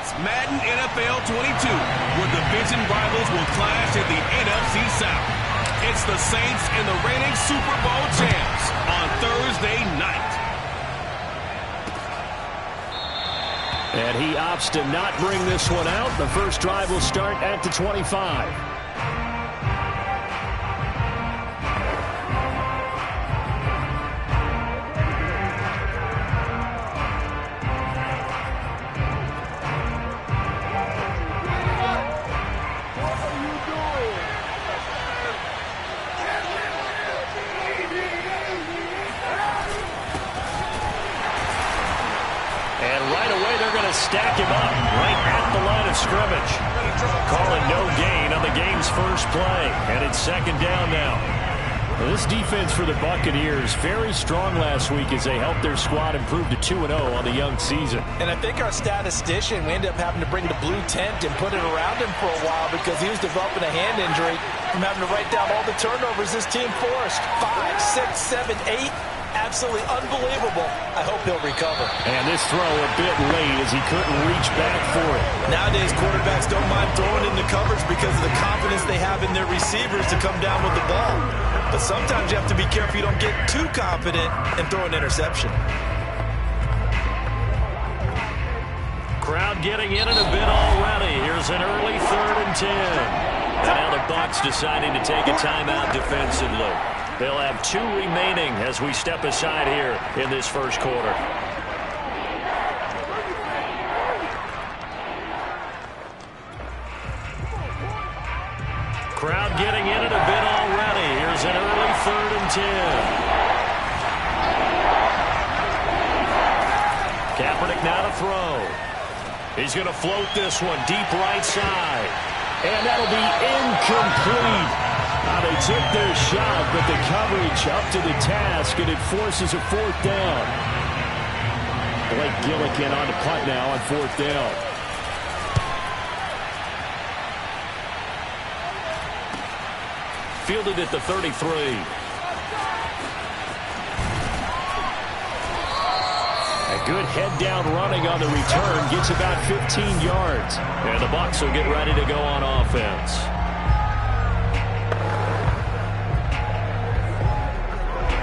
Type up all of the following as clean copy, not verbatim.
It's Madden NFL 22, where division rivals will clash in the NFC South. It's the Saints and the reigning Super Bowl champs on Thursday night. And he opts to not bring this one out. The first drive will start at the 25. Stack him up right at the line of scrimmage. Calling no gain on the game's first play. And it's second down now. Well, this defense for the Buccaneers very strong last week as they helped their squad improve to 2-0 on the young season. And I think our statistician, we ended up having to bring the blue tent and put it around him for a while because he was developing a hand injury from having to write down all the turnovers this team forced. 5, 6, 7, 8. Absolutely unbelievable. I hope he'll recover. And this throw a bit late as he couldn't reach back for it. Nowadays, quarterbacks don't mind throwing into coverage because of the confidence they have in their receivers to come down with the ball. But sometimes you have to be careful you don't get too confident and throw an interception. Crowd getting in it a bit already. Here's an early 3rd and 10. And now the Bucs deciding to take a timeout defensively. They'll have 2 remaining as we step aside here in this first quarter. Crowd getting in it a bit already. Here's an early 3rd and 10. Kaepernick now to throw. He's going to float this one deep right side. And that'll be incomplete. They took their shot, but the coverage up to the task, and it forces a 4th down. Blake Gillikin on the punt now on 4th down. Fielded at the 33. A good head-down running on the return. Gets about 15 yards. And the Bucs will get ready to go on offense.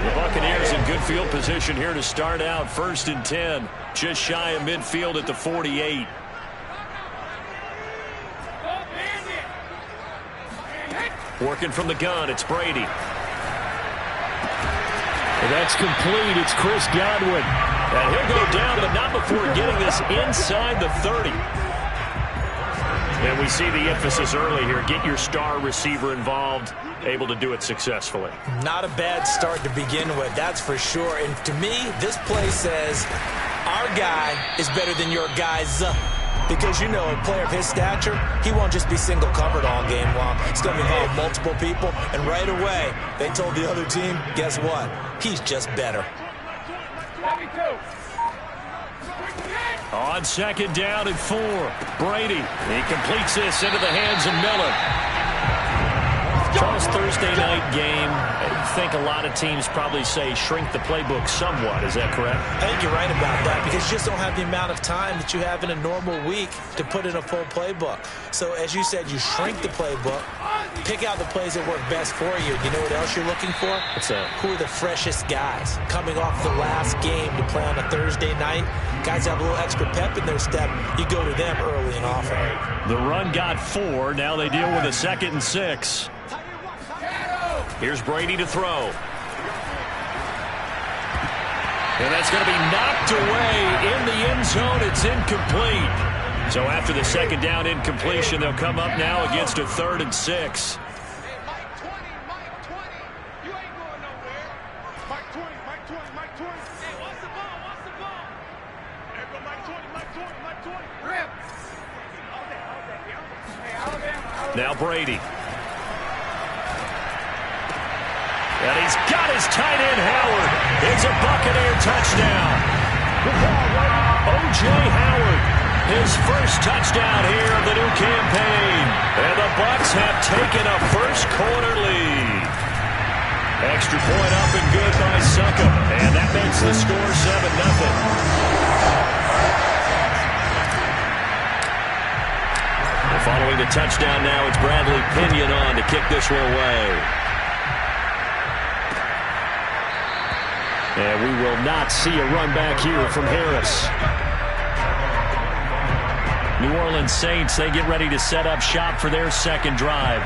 The Buccaneers in good field position here to start out. 1st and 10. Just shy of midfield at the 48. Working from the gun, it's Brady. And that's complete. It's Chris Godwin. And he'll go down, but not before getting this inside the 30. And we see the emphasis early here. Get your star receiver involved. Able to do it successfully. Not a bad start to begin with, that's for sure. And to me, this play says our guy is better than your guy's. Because, you know, a player of his stature, he won't just be single covered all game long. He's going to involve multiple people. And right away, they told the other team, guess what? He's just better. On 2nd down and 4. Brady. He completes this into the hands of Miller. Charles, Thursday night game, I think a lot of teams probably say shrink the playbook somewhat. Is that correct? I think you're right about that because you just don't have the amount of time that you have in a normal week to put in a full playbook. So, as you said, you shrink the playbook, pick out the plays that work best for you. You know what else you're looking for? What's that? Who are the freshest guys coming off the last game to play on a Thursday night? Guys have a little extra pep in their step. You go to them early and often. The run got 4. Now they deal with a 2nd and 6. Here's Brady to throw. And that's going to be knocked away in the end zone. It's incomplete. So after the 2nd down incompletion, they'll come up now against a 3rd and 6. Now Brady. And he's got his tight end, Howard. It's a Buccaneer touchdown. O.J. Howard, his first touchdown here of the new campaign. And the Bucs have taken a first quarter lead. Extra point up and good by Succop. And that makes the score 7-0. Following the touchdown now, it's Bradley Pinion on to kick this one away. And we will not see a run back here from Harris. New Orleans Saints, they get ready to set up shop for their second drive.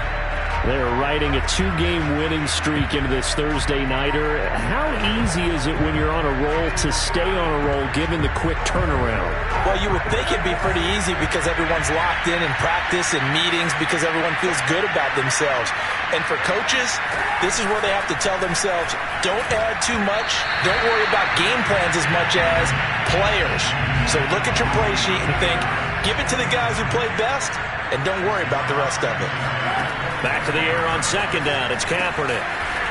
They're riding a 2-game winning streak into this Thursday nighter. How easy is it when you're on a roll to stay on a roll given the quick turnaround? Well, you would think it'd be pretty easy because everyone's locked in practice and meetings because everyone feels good about themselves. And for coaches, this is where they have to tell themselves, don't add too much. Don't worry about game plans as much as players. So look at your play sheet and think, give it to the guys who played best, and don't worry about the rest of it. Back to the air on second down. It's Kaepernick.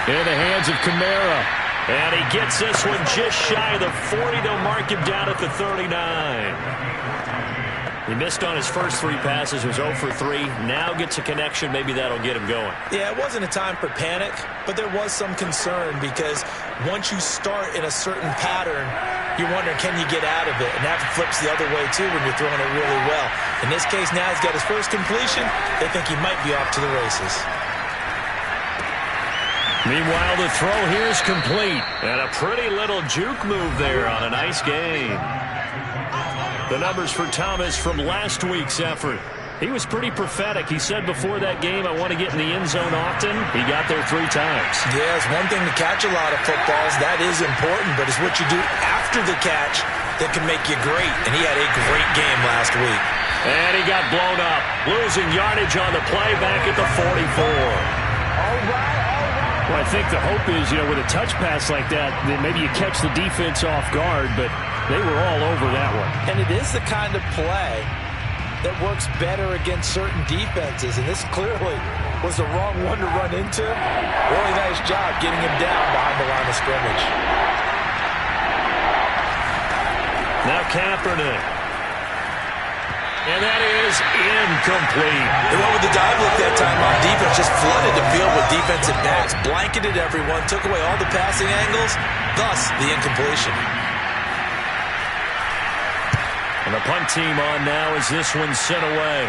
In the hands of Kamara. And he gets this one just shy of the 40. They'll mark him down at the 39. He missed on his first 3 passes, was 0 for 3. Now gets a connection. Maybe that'll get him going. Yeah, it wasn't a time for panic, but there was some concern because once you start in a certain pattern, you're wondering, can you get out of it? And that flips the other way, too, when you're throwing it really well. In this case, now he's got his first completion. They think he might be off to the races. Meanwhile, the throw here is complete. And a pretty little juke move there on a nice game. The numbers for Thomas from last week's effort. He was pretty prophetic. He said before that game, I want to get in the end zone often. He got there 3 times. Yeah, it's one thing to catch a lot of footballs. That is important, but it's what you do after the catch that can make you great. And he had a great game last week. And he got blown up. Losing yardage on the play back at the 44. Well, I think the hope is, with a touch pass like that, then maybe you catch the defense off guard, but they were all over that one. And it is the kind of play that works better against certain defenses, and this clearly was the wrong one to run into. Really nice job getting him down behind the line of scrimmage. Now Kaepernick. And that is incomplete. They went with the dive look that time on defense, just flooded the field with defensive backs, blanketed everyone, took away all the passing angles, thus the incompletion. And the punt team on now as this one's sent away.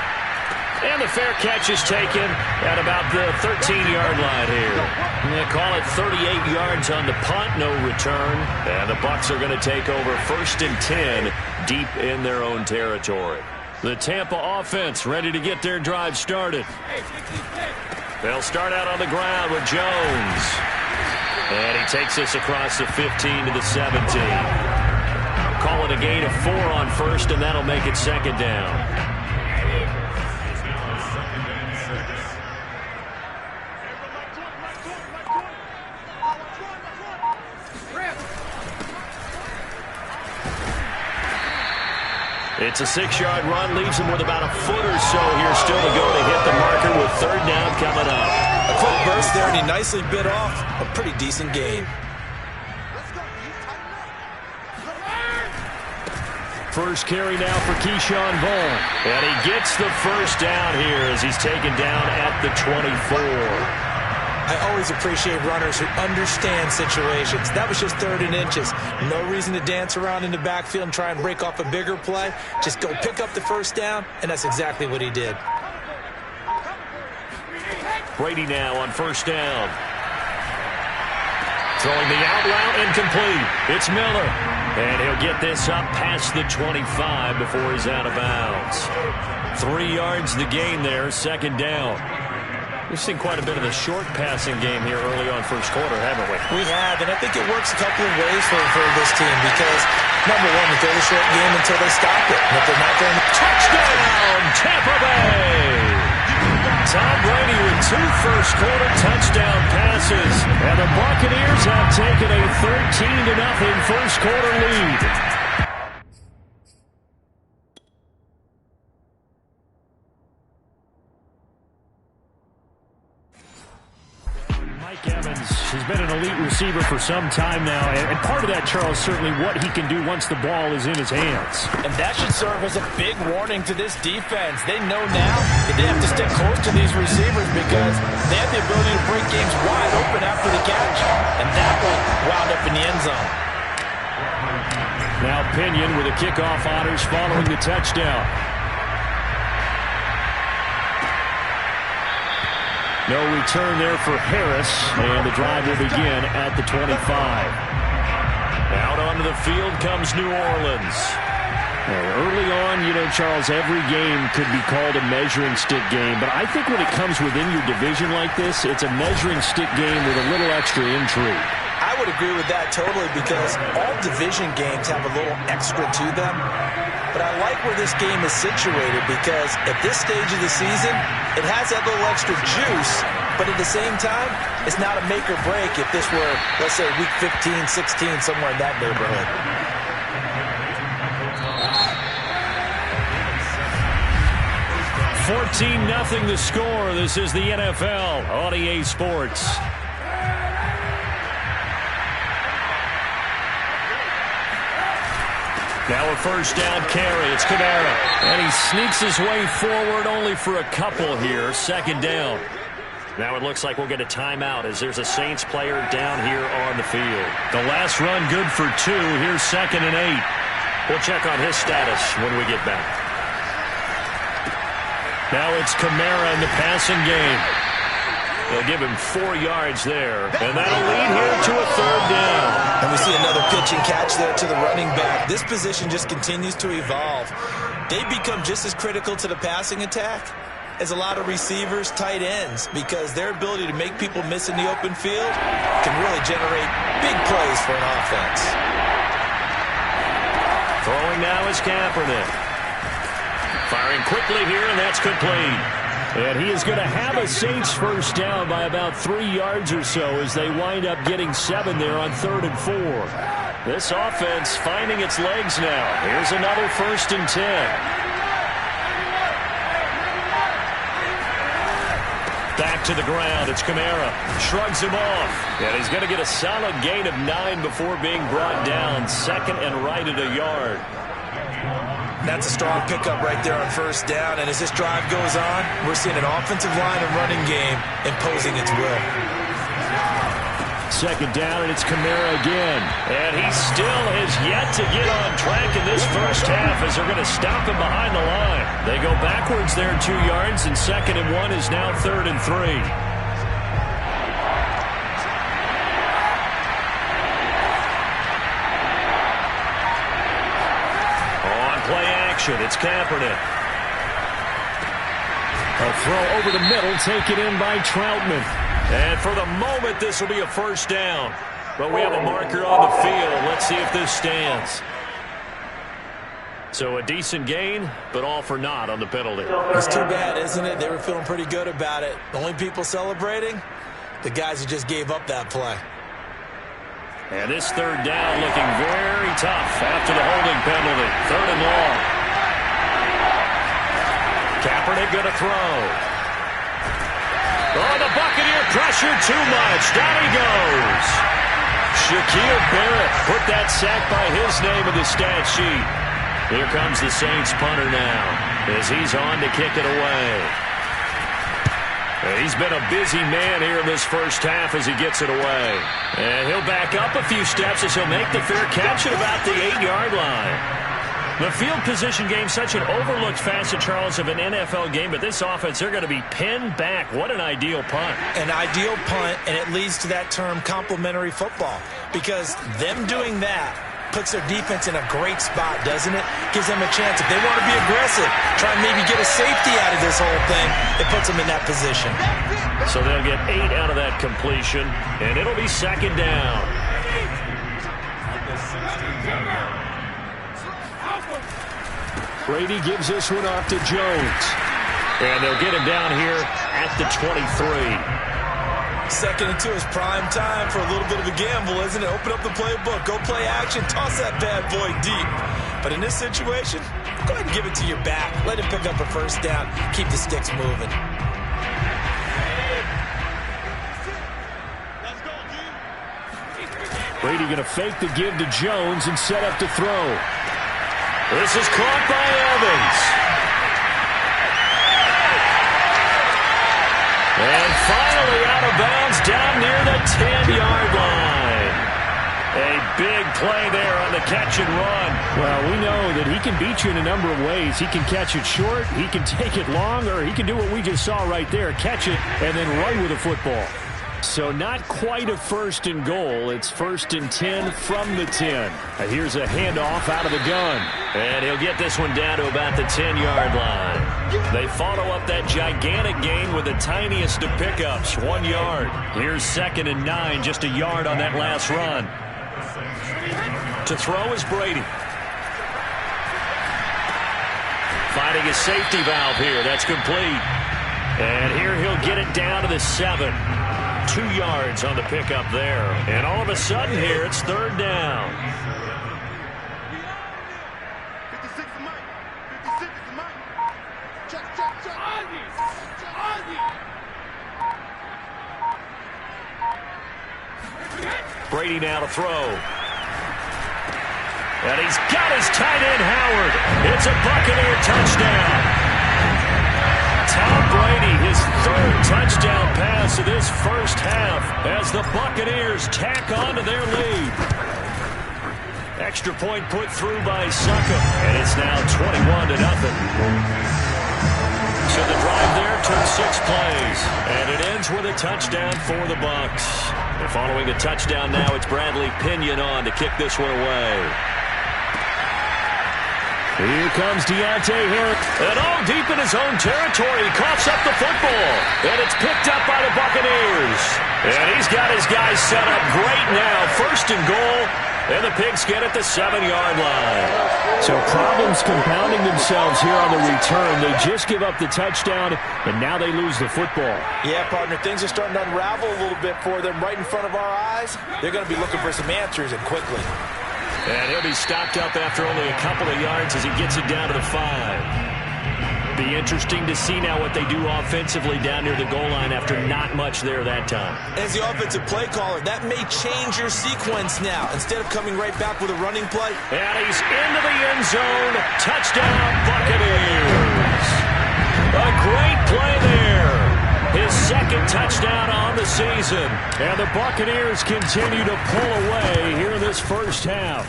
And the fair catch is taken at about the 13-yard line here. And they call it 38 yards on the punt, no return. And the Bucs are going to take over 1st and 10 deep in their own territory. The Tampa offense ready to get their drive started. They'll start out on the ground with Jones. And he takes this across the 15 to the 17. Call it a gain of 4 on 1st, and that'll make it 2nd down. It's a 6-yard run, leaves him with about a foot or so here still to go to hit the marker with 3rd down coming up. A quick burst there, and he nicely bit off a pretty decent gain. First carry now for Keyshawn Vaughn. And he gets the 1st down here as he's taken down at the 24. I always appreciate runners who understand situations. That was just 3rd and inches. No reason to dance around in the backfield and try and break off a bigger play. Just go pick up the 1st down, and that's exactly what he did. Brady now on 1st down. Throwing the out route incomplete. It's Miller. And he'll get this up past the 25 before he's out of bounds. 3 yards the gain there, 2nd down. We've seen quite a bit of the short passing game here early on 1st quarter, haven't we? We have, and I think it works a couple of ways for this team because, number one, they throw the short game until they stop it. And if they're not throwing the touchdown, Tampa Bay! Tom Brady with 2 first-quarter touchdown passes. And the Buccaneers have taken a 13-0 first-quarter lead. Evans has been an elite receiver for some time now, and part of that, Charles, certainly what he can do once the ball is in his hands. And that should serve as a big warning to this defense. They know now that they have to stick close to these receivers because they have the ability to break games wide open after the catch, and that one wound up in the end zone. Now Pinion with the kickoff honors following the touchdown. No return there for Harris, and the drive will begin at the 25. Out onto the field comes New Orleans. Early on, Charles, every game could be called a measuring stick game, but I think when it comes within your division like this, it's a measuring stick game with a little extra intrigue. I would agree with that totally because all division games have a little extra to them. But I like where this game is situated because at this stage of the season, it has that little extra juice, but at the same time, it's not a make or break if this were, let's say, week 15, 16, somewhere in that neighborhood. 14-0 the score. This is the NFL on EA Sports. Now a first down carry. It's Kamara. And he sneaks his way forward only for a couple here. Second down. Now it looks like we'll get a timeout as there's a Saints player down here on the field. The last run good for 2. Here's 2nd and 8. We'll check on his status when we get back. Now it's Kamara in the passing game. They'll give him 4 yards there. And that'll lead here to a 3rd down. And we see another pitch and catch there to the running back. This position just continues to evolve. They become just as critical to the passing attack as a lot of receivers, tight ends, because their ability to make people miss in the open field can really generate big plays for an offense. Throwing now is Kaepernick. Firing quickly here, and that's complete. And he is going to have a Saints first down by about 3 yards or so as they wind up getting 7 there on 3rd and 4. This offense finding its legs now. Here's another 1st and 10. Back to the ground. It's Kamara. Shrugs him off. And he's going to get a solid gain of 9 before being brought down. 2nd and right at a yard. That's a strong pickup right there on first down. And as this drive goes on, we're seeing an offensive line and running game imposing its will. 2nd down, and it's Kamara again. And he still has yet to get on track in this first half as they're going to stop him behind the line. They go backwards there 2 yards, and 2nd and 1 is now 3rd and 3. Play action. It's Kaepernick. A throw over the middle, taken in by Troutman. And for the moment, this will be a first down. But we have a marker on the field. Let's see if this stands. So a decent gain, but all for naught on the penalty. It's too bad, isn't it? They were feeling pretty good about it. The only people celebrating, the guys who just gave up that play. And this 3rd down looking very tough after the holding penalty. 3rd and long. Kaepernick going to throw. Oh, the Buccaneer pressure too much. Down he goes. Shaquille Barrett put that sack by his name in the stat sheet. Here comes the Saints punter now as he's on to kick it away. He's been a busy man here in this first half as he gets it away. And he'll back up a few steps as he'll make the fair catch at about the 8-yard line. The field position game, such an overlooked facet, Charles, of an NFL game, but this offense, they're going to be pinned back. What an ideal punt. An ideal punt, and it leads to that term complementary football, because them doing that puts their defense in a great spot, doesn't it? Gives them a chance. If they want to be aggressive, try and maybe get a safety out of this whole thing, it puts them in that position. So they'll get 8 out of that completion, and it'll be 2nd down. Brady gives this one off to Jones. And they'll get him down here at the 23. 2nd and 2 is prime time for a little bit of a gamble, isn't it? Open up the playbook, go play action, toss that bad boy deep. But in this situation, go ahead and give it to your back. Let him pick up a first down. Keep the sticks moving. Brady going to fake the give to Jones and set up to throw. This is caught by Evans. And finally out of bounds down near the 10-yard line. A big play there on the catch and run. Well, we know that he can beat you in a number of ways. He can catch it short, he can take it long, or he can do what we just saw right there, catch it and then run with the football. So not quite a 1st and goal. It's 1st and 10 from the 10. Here's a handoff out of the gun. And he'll get this one down to about the 10-yard line. They follow up that gigantic gain with the tiniest of pickups, 1 yard. Here's 2nd and 9, just a yard on that last run. To throw is Brady. Finding a safety valve here. That's complete. And here he'll get it down to the 7. 2 yards on the pickup there. And all of a sudden here, it's 3rd down. 56 is Mike. 56 is Mike. Check. Brady now to throw. And he's got his tight end, Howard. It's a Buccaneer touchdown. Tom Brady, his 3rd touchdown pass of this first half as the Buccaneers tack on to their lead. Extra point put through by Suckup, and it's now 21-0. So the drive there took 6 plays, and it ends with a touchdown for the Bucs. And following a touchdown now, it's Bradley Pinion on to kick this one away. Here comes Deontay Harris. And all deep in his own territory. He coughs up the football. And it's picked up by the Buccaneers. And he's got his guys set up great now. 1st and goal. And the Pigs get at the 7-yard line. So problems compounding themselves here on the return. They just give up the touchdown, and now they lose the football. Yeah, partner, things are starting to unravel a little bit for them right in front of our eyes. They're going to be looking for some answers, and quickly. And he'll be stopped up after only a couple of yards as he gets it down to the 5. Be interesting to see now what they do offensively down near the goal line after not much there that time. As the offensive play caller, that may change your sequence now. Instead of coming right back with a running play. And he's into the end zone. Touchdown, Buccaneers. A great play there. His 2nd touchdown on the season. And the Buccaneers continue to pull away here in this first half.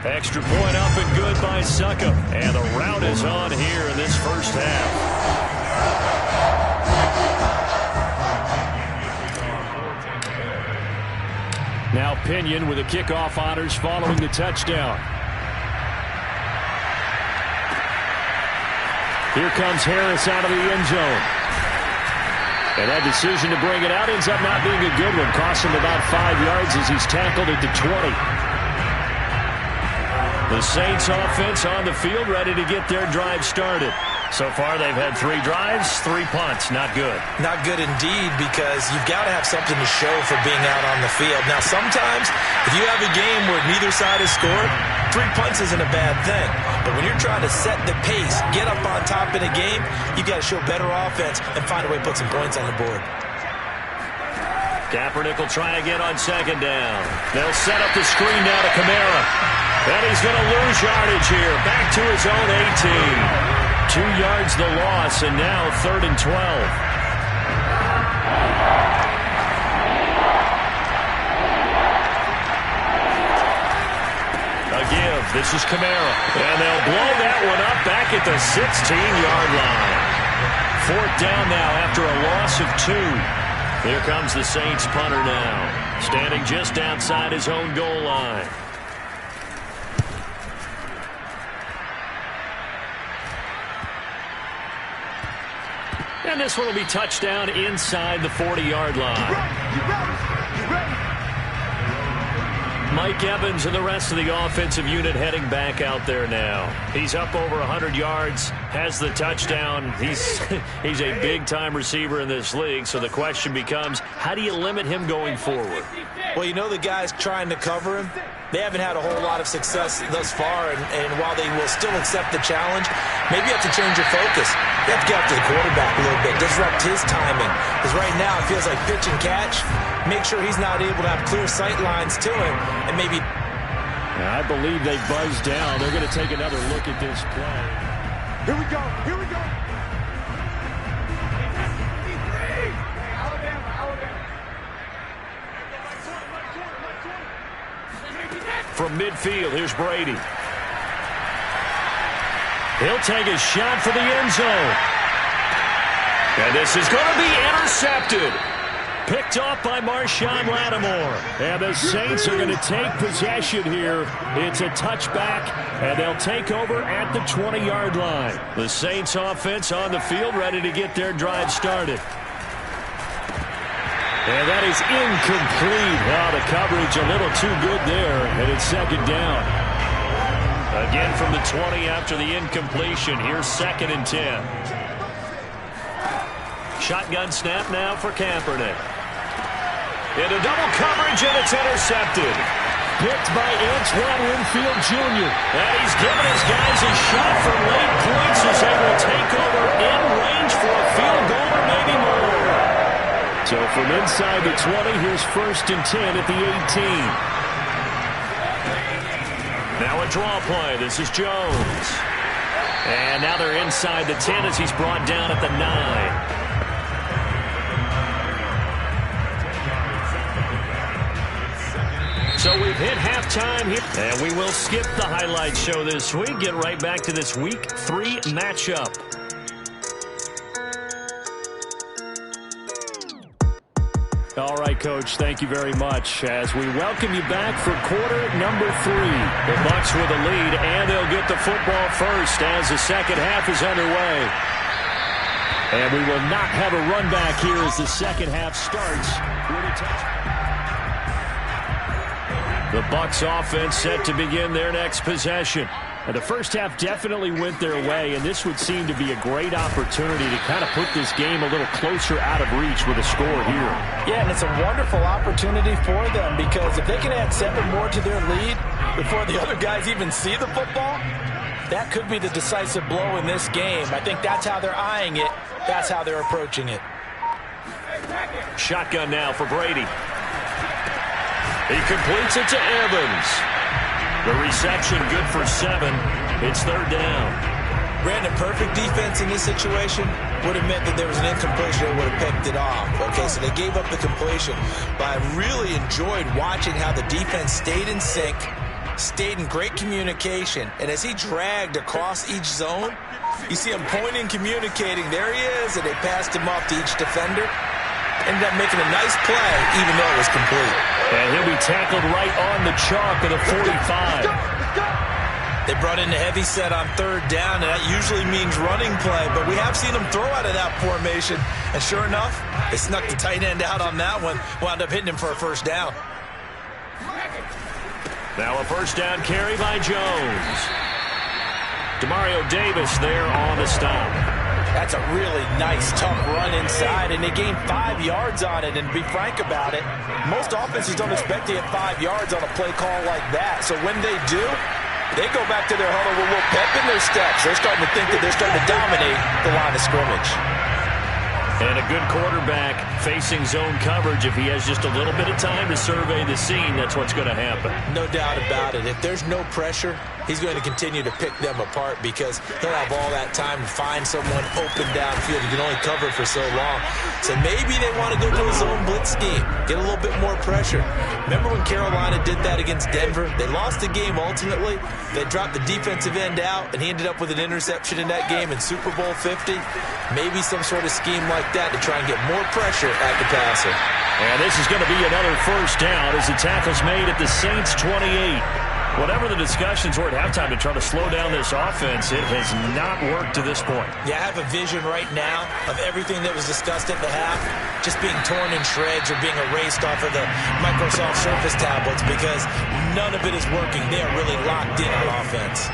Extra point up and good by Suckup. And the route is on here in this first half. Now Pinion with the kickoff honors following the touchdown. Here comes Harris out of the end zone. And that decision to bring it out ends up not being a good one. Costs him about 5 yards as he's tackled at the 20. The Saints offense on the field, ready to get their drive started. So far, they've had 3 drives, 3 punts. Not good. Not good indeed, because you've got to have something to show for being out on the field. Now, sometimes, if you have a game where neither side has scored, 3 punts isn't a bad thing. But when you're trying to set the pace, get up on top in a game, you've got to show better offense and find a way to put some points on the board. Kaepernick will try again on 2nd down. They'll set up the screen now to Kamara. And he's going to lose yardage here. Back to his own 18. 2 yards the loss, and now 3rd and 12. A give. This is Kamara. And they'll blow that one up back at the 16-yard line. 4th down now after a loss of 2. Here comes the Saints punter now, standing just outside his own goal line. And this one will be touchdown inside the 40-yard line. Mike Evans and the rest of the offensive unit heading back out there now. He's up over 100 yards, has the touchdown. He's a big-time receiver in this league, so the question becomes, how do you limit him going forward? Well, you know the guys trying to cover him, they haven't had a whole lot of success thus far, and while they will still accept the challenge, maybe you have to change your focus. You have to get up to the quarterback a little bit, disrupt his timing. Because right now it feels like pitch and catch. Make sure he's not able to have clear sight lines to him, and maybe... I believe they buzzed down. They're going to take another look at this play. Here we go. Here we go. From midfield, here's Brady. He'll take a shot for the end zone. And this is going to be intercepted. Picked off by Marshawn Lattimore. And the Saints are going to take possession here. It's a touchback, and they'll take over at the 20-yard line. The Saints offense on the field, ready to get their drive started. And that is incomplete. Wow, the coverage a little too good there, and it's second down. Again from the 20 after the incompletion. Here's 2nd and 10. Shotgun snap now for Kaepernick. Into double coverage, and it's intercepted. Picked by Antoine Winfield Jr. And he's given his guys a shot for late points as they will take over in range for a field goal or maybe more. So from inside the 20, here's 1st and 10 at the 18. Now a draw play. This is Jones. And now they're inside the 10 as he's brought down at the 9. So we've hit halftime here. And we will skip the highlight show this week. Get right back to this Week 3 matchup. All right, Coach, thank you very much as we welcome you back for quarter number 3. The Bucs with a lead, and they'll get the football first as the second half is underway. And we will not have a run back here as the second half starts. The Bucs offense set to begin their next possession. And the first half definitely went their way, and this would seem to be a great opportunity to kind of put this game a little closer out of reach with a score here. Yeah, and it's a wonderful opportunity for them because if they can add 7 more to their lead before the other guys even see the football, that could be the decisive blow in this game. I think that's how they're eyeing it. That's how they're approaching it. Shotgun now for Brady. He completes it to Evans. The reception good for 7. It's 3rd down. Brandon, perfect defense in this situation would have meant that there was an incompletion that would have picked it off. Okay, so they gave up the completion. But I really enjoyed watching how the defense stayed in sync, stayed in great communication, and as he dragged across each zone, you see him pointing, communicating. There he is, and they passed him off to each defender. Ended up making a nice play, even though it was complete. And he'll be tackled right on the chalk of the 45. They brought in the heavy set on 3rd down, and that usually means running play, but we have seen them throw out of that formation. And sure enough, they snuck the tight end out on that one, wound up hitting him for a 1st down. Now a 1st down carry by Jones. Demario Davis there on the stop. That's a really nice, tough run inside, and they gained 5 yards on it. And to be frank about it, most offenses don't expect to get 5 yards on a play call like that. So when they do, they go back to their huddle with a little pep in their steps. They're starting to think that they're starting to dominate the line of scrimmage. And a good quarterback facing zone coverage. If he has just a little bit of time to survey the scene, that's what's going to happen. No doubt about it. If there's no pressure, he's going to continue to pick them apart because he'll have all that time to find someone open downfield. He can only cover for so long. So maybe they want to go to a zone blitz scheme, get a little bit more pressure. Remember when Carolina did that against Denver? They lost the game ultimately. They dropped the defensive end out, and he ended up with an interception in that game in Super Bowl 50. Maybe some sort of scheme like that to try and get more pressure at the passer. And this is going to be another 1st down as the tackle's made at the Saints 28. Whatever the discussions were at halftime to try to slow down this offense, it has not worked to this point. Yeah, I have a vision right now of everything that was discussed at the half just being torn in shreds or being erased off of the Microsoft Surface tablets because none of it is working. They are really locked in on offense.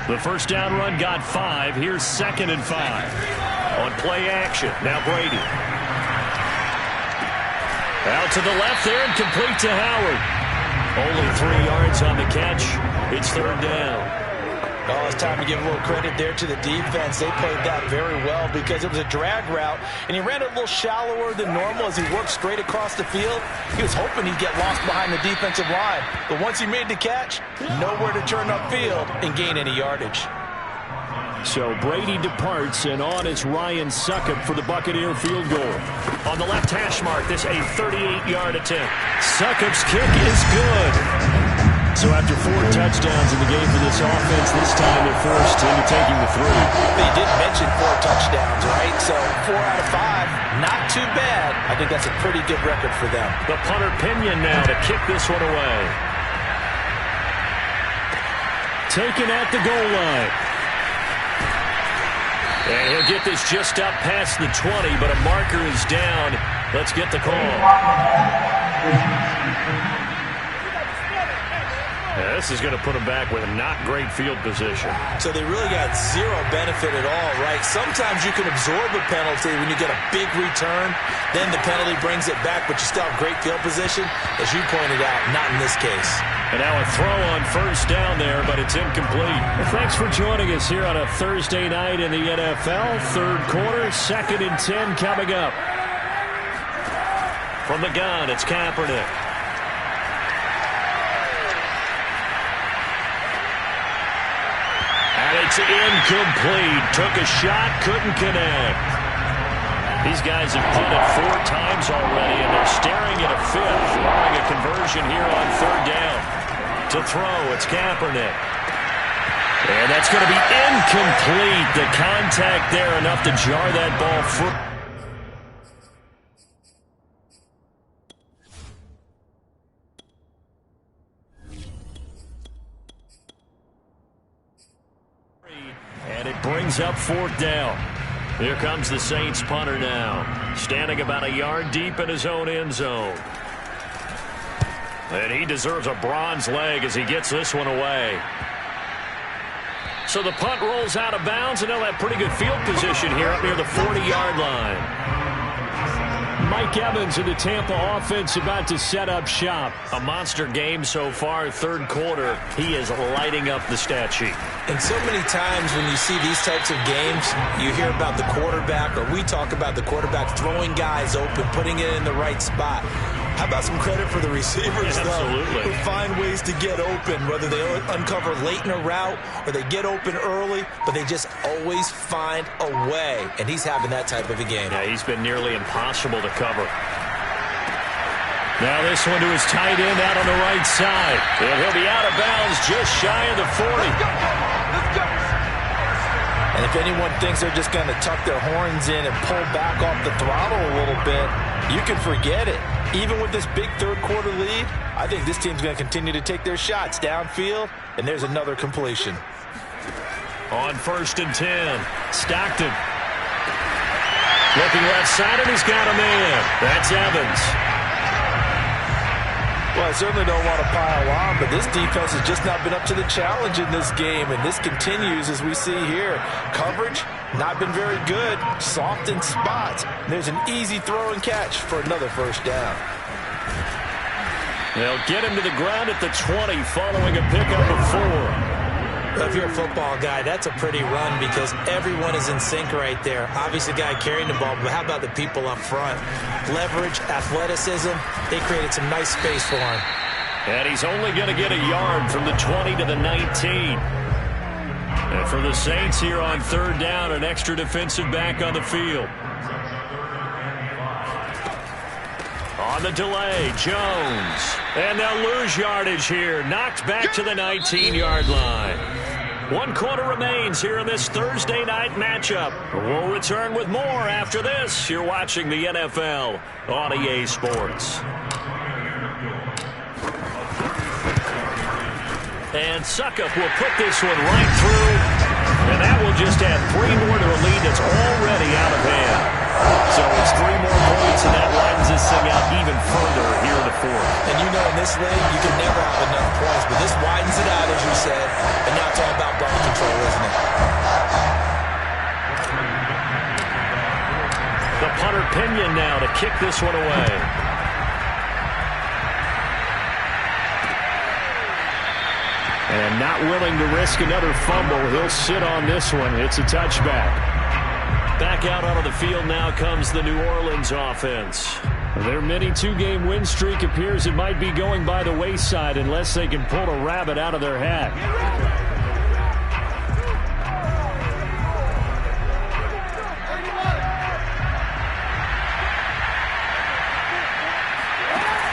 The 1st down run got 5. Here's 2nd and 5. On play action, now Brady. Out to the left there and complete to Howard. Only 3 yards on the catch. It's 3rd down. Oh, it's time to give a little credit there to the defense. They played that very well because it was a drag route, and he ran it a little shallower than normal as he worked straight across the field. He was hoping he'd get lost behind the defensive line. But once he made the catch, nowhere to turn upfield and gain any yardage. So Brady departs, and on is Ryan Succop for the Buccaneer field goal. On the left hash mark, this a 38-yard attempt. Succop's kick is good. So after 4 touchdowns in the game for this offense, this time they're forced into taking the 3. They did mention 4 touchdowns, right? So 4 out of 5, not too bad. I think that's a pretty good record for them. The punter Pinion now to kick this one away. Taken at the goal line. And he'll get this just up past the 20, but a marker is down. Let's get the call. Yeah, this is going to put them back with a not great field position. So they really got zero benefit at all, right? Sometimes you can absorb a penalty when you get a big return. Then the penalty brings it back, but you still have great field position. As you pointed out, not in this case. And now a throw on first down there, but it's incomplete. Well, thanks for joining us here on a Thursday night in the NFL. Third quarter, 2nd and 10 coming up. From the gun, it's Kaepernick. And it's incomplete. Took a shot, couldn't connect. These guys have punted 4 times already, and they're staring at a 5th, barring a conversion here on 3rd down. To throw, it's Kaepernick. And that's going to be incomplete. The contact there enough to jar that ball free. And it brings up 4th down. Here comes the Saints punter now, standing about a yard deep in his own end zone. And he deserves a bronze leg as he gets this one away. So the punt rolls out of bounds, and they'll have pretty good field position here up near the 40-yard line. Mike Evans in the Tampa offense about to set up shop. A monster game so far, 3rd quarter. He is lighting up the stat sheet. And so many times when you see these types of games, you hear about the quarterback, or we talk about the quarterback throwing guys open, putting it in the right spot. How about some credit for the receivers, though, who find ways to get open, whether they uncover late in a route or they get open early, but they just always find a way, and he's having that type of a game. Yeah, he's been nearly impossible to cover. Now this one to his tight end out on the right side, and he'll be out of bounds just shy of the 40. Let's go. And if anyone thinks they're just going to tuck their horns in and pull back off the throttle a little bit, you can forget it. Even with this big 3rd quarter lead, I think this team's going to continue to take their shots downfield, and there's another completion. On 1st and 10, Stockton. Looking left side, and he's got a man. That's Evans. Well, I certainly don't want to pile on, but this defense has just not been up to the challenge in this game, and this continues as we see here. Coverage, not been very good. Soft in spots. There's an easy throw and catch for another 1st down. They'll get him to the ground at the 20 following a pickup of 4. If you're a football guy, that's a pretty run because everyone is in sync right there. Obviously, the guy carrying the ball, but how about the people up front? Leverage, athleticism, they created some nice space for him. And he's only going to get a yard from the 20 to the 19. And for the Saints here on 3rd down, an extra defensive back on the field. On the delay, Jones. And they'll lose yardage here. Knocked back to the 19-yard line. 1 quarter remains here in this Thursday night matchup. We'll return with more after this. You're watching the NFL on EA Sports. And Suckup will put this one right through. And that will just add 3 more to a lead that's already out of hand. So it's 3 more points, and that widens this thing out even further here in the 4th. And you know in this league, you can never have enough points, but this widens it out, as you said. And now it's all about ball control, isn't it? The punter Pinion now to kick this one away. And not willing to risk another fumble. He'll sit on this one. It's a touchback. Back out onto the field now comes the New Orleans offense. Their mini 2-game win streak appears it might be going by the wayside unless they can pull a rabbit out of their hat.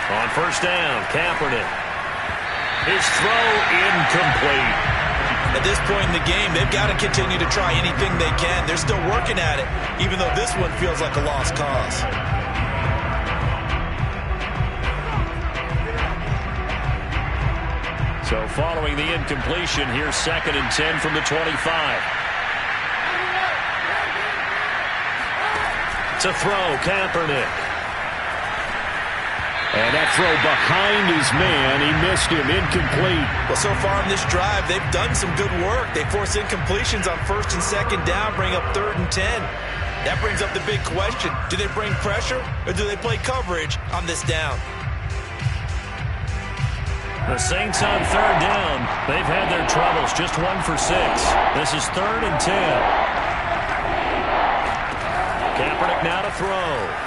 On 1st down, Kaepernick. His throw incomplete. At this point in the game, they've got to continue to try anything they can. They're still working at it, even though this one feels like a lost cause. So following the incompletion, here's 2nd and 10 from the 25. It's a throw, Kaepernick. And that throw behind his man, he missed him, incomplete. Well, so far in this drive, they've done some good work. They force incompletions on 1st and 2nd down, bring up 3rd and 10. That brings up the big question. Do they bring pressure or do they play coverage on this down? The Saints on 3rd down. They've had their troubles, just 1 for 6. This is 3rd and 10. Kaepernick now to throw.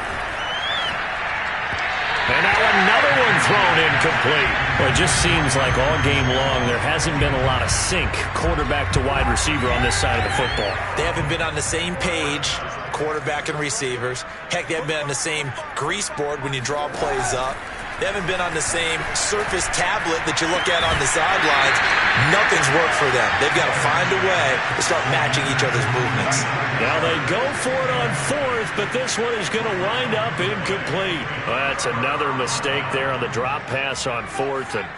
And now another one thrown incomplete. Well, it just seems like all game long there hasn't been a lot of sync quarterback to wide receiver on this side of the football. They haven't been on the same page, quarterback and receivers. Heck, they haven't been on the same grease board when you draw plays up. They haven't been on the same Surface tablet that you look at on the sidelines. Nothing's worked for them. They've got to find a way to start matching each other's movements. Now they go for it on 4th, but this one is going to wind up incomplete. Well, that's another mistake there on the drop pass on 4th, and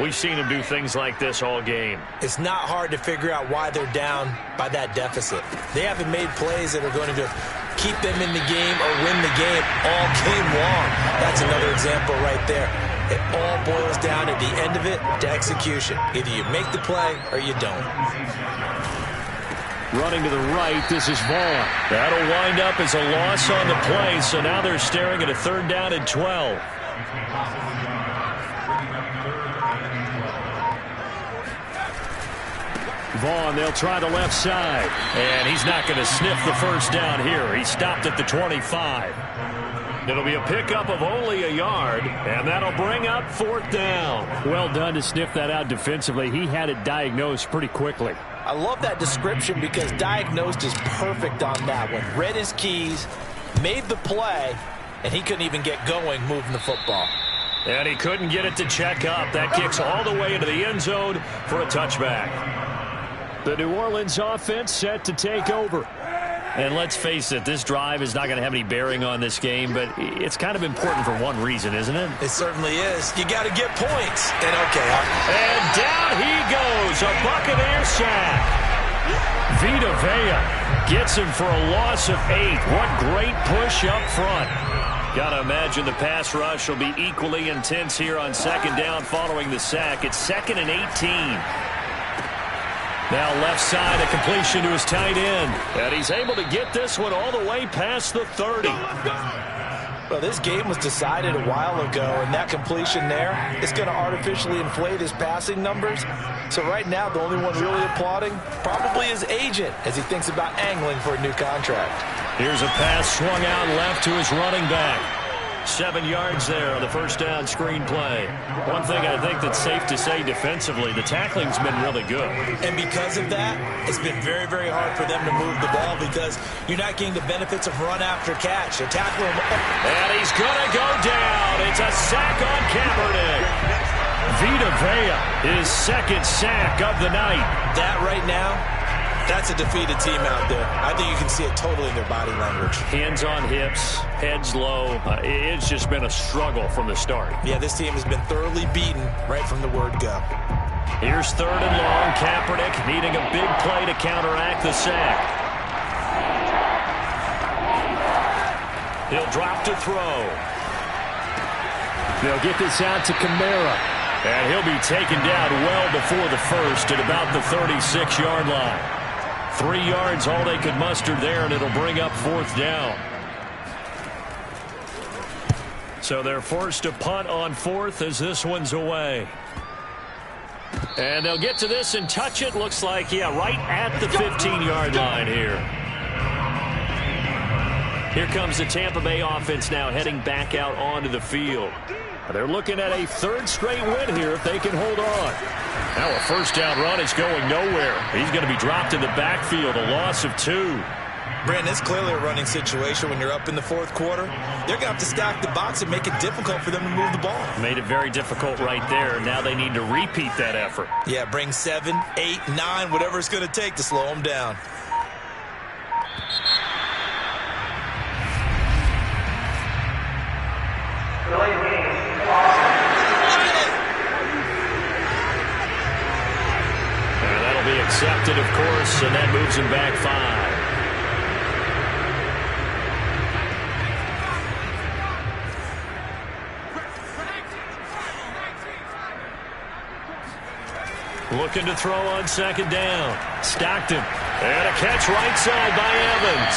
we've seen him do things like this all game. It's not hard to figure out why they're down by that deficit. They haven't made plays that are going to keep them in the game or win the game all game long. That's another example right there. It all boils down at the end of it to execution. Either you make the play or you don't. Running to the right, this is Vaughn. That'll wind up as a loss on the play, so now they're staring at a 3rd down and 12. Vaughn, they'll try the left side. And he's not going to sniff the 1st down here. He stopped at the 25. It'll be a pickup of only a yard, and that'll bring up 4th down. Well done to sniff that out defensively. He had it diagnosed pretty quickly. I love that description because diagnosed is perfect on that one. Read his keys, made the play, and he couldn't even get going moving the football. And he couldn't get it to check up. That kicks all the way into the end zone for a touchback. The New Orleans offense set to take over. And let's face it, this drive is not going to have any bearing on this game, but it's kind of important for one reason, isn't it? It certainly is. You got to get points. And And down he goes, a Buccaneer sack. Vita Vea gets him for a loss of 8. What great push up front. Got to imagine the pass rush will be equally intense here on 2nd down following the sack. It's 2nd and 18. Now left side, a completion to his tight end. And he's able to get this one all the way past the 30. Well, this game was decided a while ago, and that completion there is going to artificially inflate his passing numbers. So right now, the only one really applauding probably his agent as he thinks about angling for a new contract. Here's a pass swung out left to his running back. 7 yards there on the 1st down screen play. One thing I think that's safe to say defensively, the tackling's been really good. And because of that, it's been very, very hard for them to move the ball because you're not getting the benefits of run after catch. They're tackling him. And he's going to go down. It's a sack on Kaepernick. Vita Vea, his 2nd sack of the night. That right now, that's a defeated team out there. I think you can see it totally in their body language. Hands on hips, heads low. It's just been a struggle from the start. Yeah, this team has been thoroughly beaten right from the word go. Here's 3rd and long. Kaepernick needing a big play to counteract the sack. He'll drop to throw. They'll get this out to Kamara. And he'll be taken down well before the 1st at about the 36-yard line. 3 yards, all they could muster there, and it'll bring up 4th down. So they're forced to punt on 4th as this one's away. And they'll get to this and touch it. Looks like, yeah, right at the 15-yard line here. Here comes the Tampa Bay offense now heading back out onto the field. They're looking at a 3rd straight win here if they can hold on. Now a 1st down run is going nowhere. He's going to be dropped in the backfield, a loss of 2. Brandon, it's clearly a running situation when you're up in the fourth quarter. They're going to have to stack the box and make it difficult for them to move the ball. Made it very difficult right there. Now they need to repeat that effort. Yeah, bring 7, 8, 9, whatever it's going to take to slow them down. And that'll be accepted, of course, and that moves him back 5. Looking to throw on second down. Stockton. And a catch right side by Evans.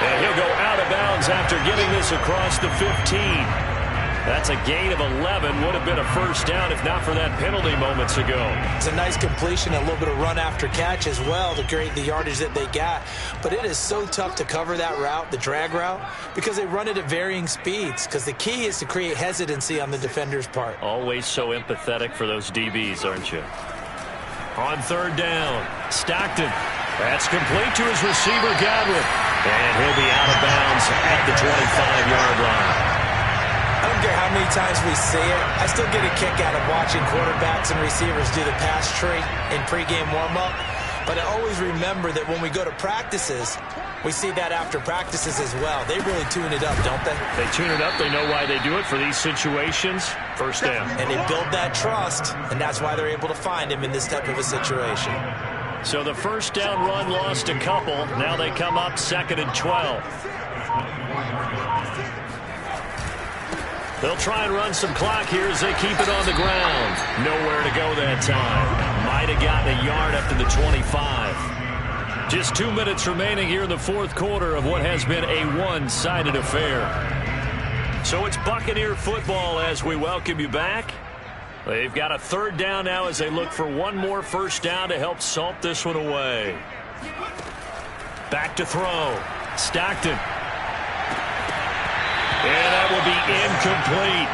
And he'll go out of bounds after getting this across the 15. That's a gain of 11. Would have been a first down if not for that penalty moments ago. It's a nice completion, a little bit of run after catch as well to create the yardage that they got. But it is so tough to cover that route, the drag route, because they run it at varying speeds. Because the key is to create hesitancy on the defender's part. Always so empathetic for those DBs, aren't you? On third down, Stockton. That's complete to his receiver, Godwin. And he'll be out of bounds at the 25-yard line. I don't care how many times we see it. I still get a kick out of watching quarterbacks and receivers do the pass tree in pregame warm-up. But I always remember that when we go to practices, we see that after practices as well. They really tune it up, don't they? They tune it up. They know why they do it for these situations. First down. And they build that trust, and that's why they're able to find him in this type of a situation. So the first down run lost a couple. Now they come up 2nd and 12. They'll try and run some clock here as they keep it on the ground. Nowhere to go that time. Might have gotten a yard up to the 25. Just 2 minutes remaining here in the fourth quarter of what has been a one-sided affair. So it's Buccaneer football as we welcome you back. They've got a third down now as they look for one more first down to help salt this one away. Back to throw. Stockton. And that will be incomplete.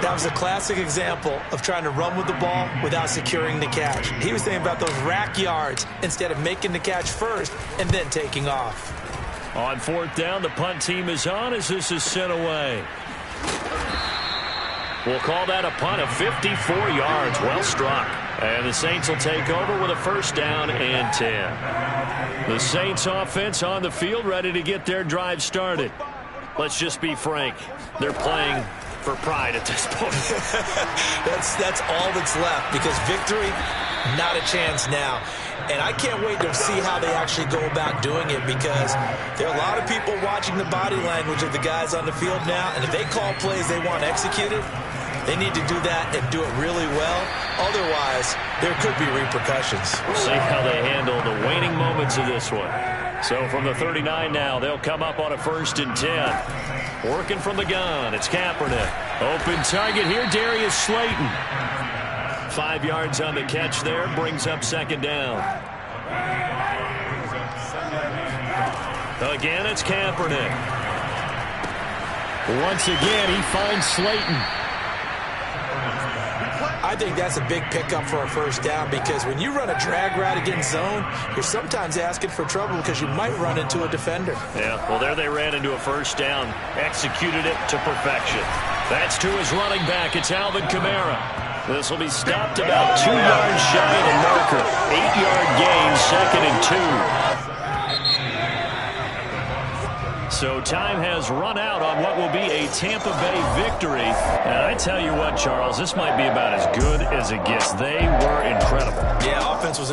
That was a classic example of trying to run with the ball without securing the catch. He was thinking about those rack yards instead of making the catch first and then taking off. On fourth down, the punt team is on as this is sent away. We'll call that a punt of 54 yards. Well struck. And the Saints will take over with a first down and 10. The Saints offense on the field ready to get their drive started. Let's just be frank. They're playing for pride at this point. That's all that's left because victory, not a chance now. And I can't wait to see how they actually go about doing it because there are a lot of people watching the body language of the guys on the field now. And if they call plays they want executed, they need to do that and do it really well. Otherwise, there could be repercussions. We'll see how they handle the waning moments of this one. So from the 39 now, they'll come up on a 1st and 10. Working from the gun, it's Kaepernick. Open target here, Darius Slayton. 5 yards on the catch there, brings up 2nd down. Again, it's Kaepernick. Once again, he finds Slayton. I think that's a big pickup for a first down because when you run a drag route against zone, you're sometimes asking for trouble because you might run into a defender. Yeah, well, there they ran into a first down, executed it to perfection. That's to his running back. It's Alvin Kamara. This will be stopped about 2 yards shy of the marker. 8-yard gain, 2nd and 2. So time has run out on what will be a Tampa Bay victory. And I tell you what, Charles, this might be about as good as it gets. They were incredible. Yeah, offense was